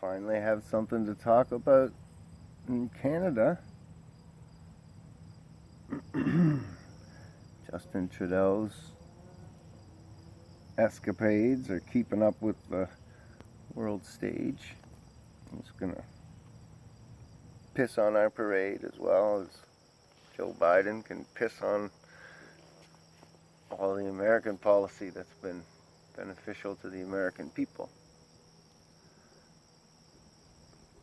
finally have something to talk about in Canada. Justin Trudeau's escapades are keeping up with the world stage. He's gonna piss on our parade as well as Joe Biden can piss on all the American policy that's been beneficial to the American people.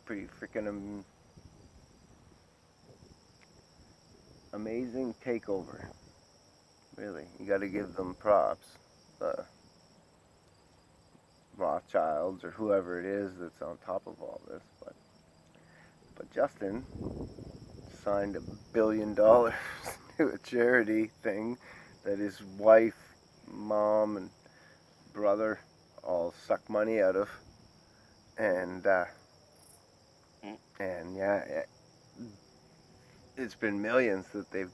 Pretty freaking amazing takeover. Really, you got to give them props. The Rothschilds or whoever it is that's on top of all this, but Justin signed $1 billion to a charity thing that his wife, mom, and brother all suck money out of, and yeah, it's been millions that they've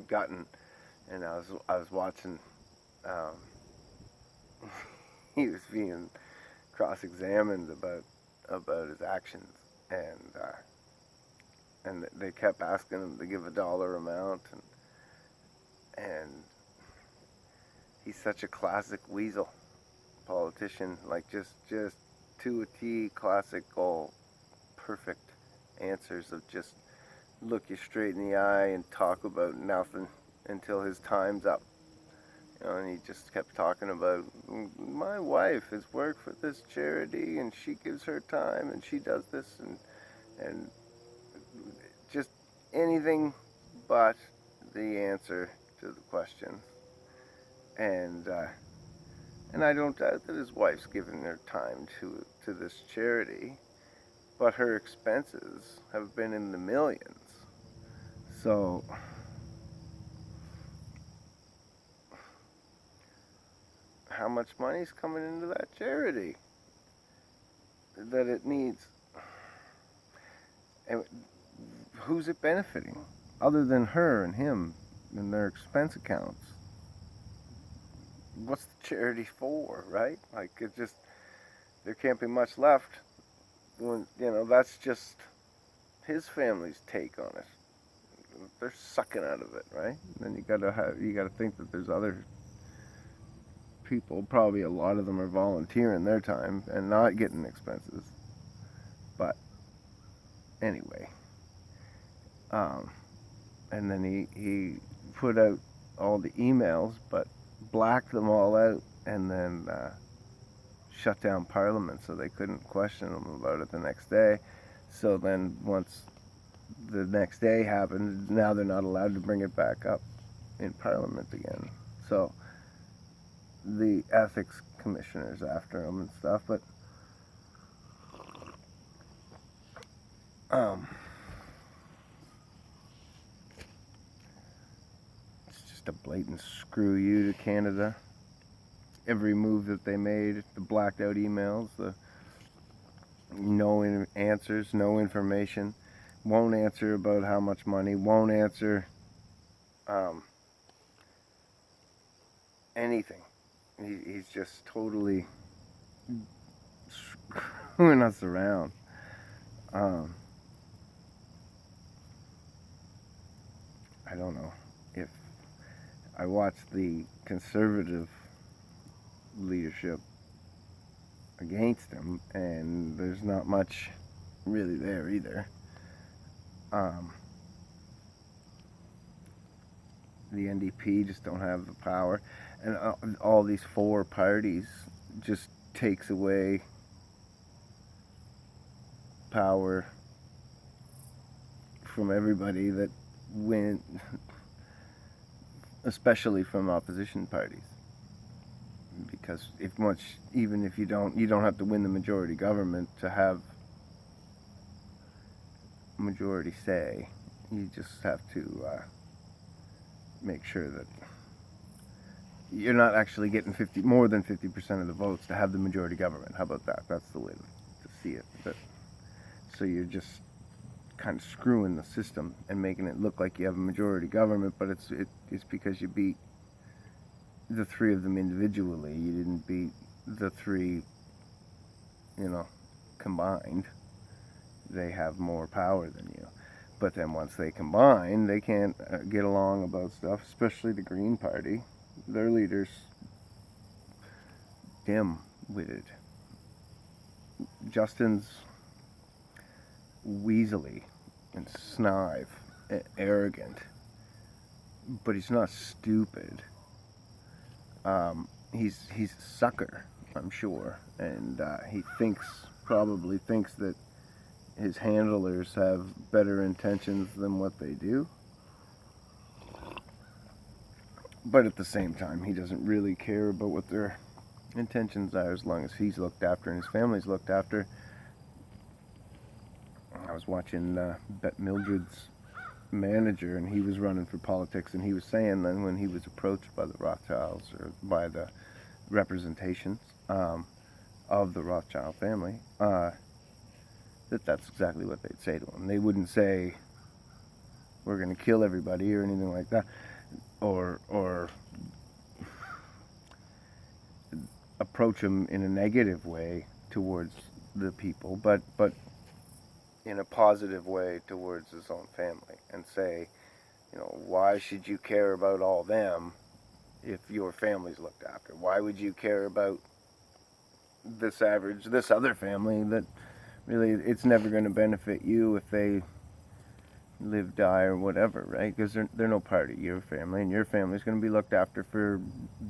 gotten. And I was watching. He was being cross-examined about his actions, and they kept asking him to give a dollar amount, and he's such a classic weasel politician, like just to a T, classic goal, perfect answers of just look you straight in the eye and talk about nothing until his time's up. And he just kept talking about, my wife has worked for this charity and she gives her time and she does this and just anything but the answer to the question. And I don't doubt that his wife's given her time to this charity, but her expenses have been in the millions. So how much money's coming into that charity that it needs? And who's it benefiting other than her and him and their expense accounts? What's the charity for, right? Like, it just, there can't be much left when, that's just his family's take on it. They're sucking out of it, right? And then you gotta think that there's other people, probably a lot of them are volunteering their time and not getting expenses. But anyway, and then he put out all the emails, but blacked them all out, and then shut down Parliament so they couldn't question him about it the next day. So then once the next day happened, now they're not allowed to bring it back up in Parliament again. So the ethics commissioner's after him and stuff, but it's just a blatant screw you to Canada. Every move that they made, the blacked out emails, the no answers, no information, won't answer about how much money, won't answer anything. He's just totally screwing us around. I don't know if I watched the conservative leadership against him, and there's not much really there either. The NDP just don't have the power, and all these four parties just takes away power from everybody that win, especially from opposition parties. Because even if you don't have to win the majority government to have majority say. You just have to make sure that you're not actually getting more than 50% of the votes to have the majority government. How about that? That's the way to see it. So you're just kind of screwing the system and making it look like you have a majority government, but it's because you beat the three of them individually. You didn't beat the three, combined, they have more power than you. But then once they combine, they can't get along about stuff, especially the Green Party. Their leaders, dim-witted. Justin's weaselly and snive, arrogant, but he's not stupid. He's a sucker, I'm sure, and he probably thinks that his handlers have better intentions than what they do. But at the same time, he doesn't really care about what their intentions are as long as he's looked after and his family's looked after. I was watching Bette Mildred's manager, and he was running for politics, and he was saying then when he was approached by the Rothschilds or by the representations of the Rothschild family, that's exactly what they'd say to him. They wouldn't say, we're going to kill everybody or anything like that, or approach him in a negative way towards the people, but in a positive way towards his own family, and say, why should you care about all them if your family's looked after? Why would you care about this other family that really it's never going to benefit you if they live, die, or whatever, right? Because they're no part of your family, and your family's going to be looked after for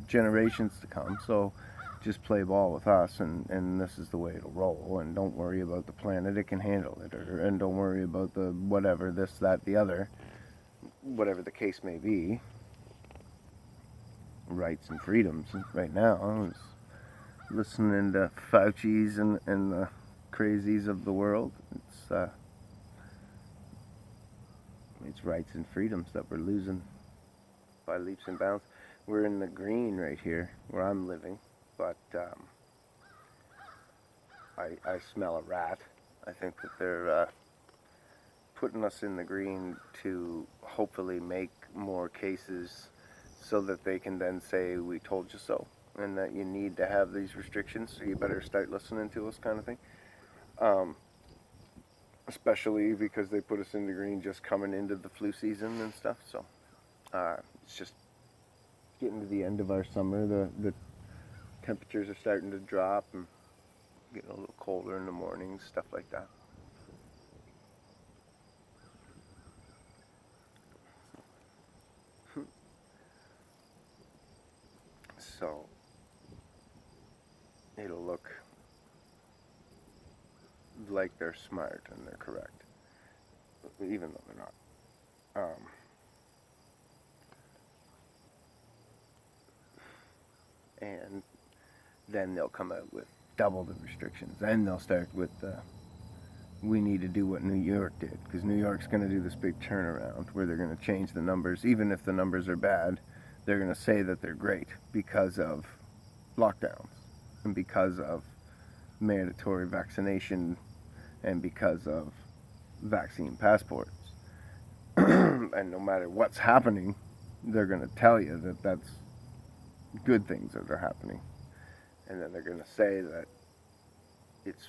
generations to come. So just play ball with us, and this is the way it'll roll, and don't worry about the planet, it can handle it, and don't worry about the whatever, this, that, the other, whatever the case may be. Rights and freedoms. Right now, I was listening to Fauci's and the crazies of the world. It's rights and freedoms that we're losing by leaps and bounds. We're in the green right here where I'm living, but I smell a rat. I think that they're putting us in the green to hopefully make more cases so that they can then say, we told you so, and that you need to have these restrictions, so you better start listening to us, kind of thing. Especially because they put us in the green just coming into the flu season and stuff, so it's just getting to the end of our summer. The temperatures are starting to drop and getting a little colder in the mornings, stuff like that. So it'll look like they're smart and they're correct, even though they're not. And then they'll come out with double the restrictions. Then they'll start with we need to do what New York did, because New York's going to do this big turnaround where they're going to change the numbers. Even if the numbers are bad, they're going to say that they're great because of lockdowns and because of mandatory vaccination and because of vaccine passports. And no matter what's happening, they're going to tell you that that's good things that are happening. And then they're going to say that it's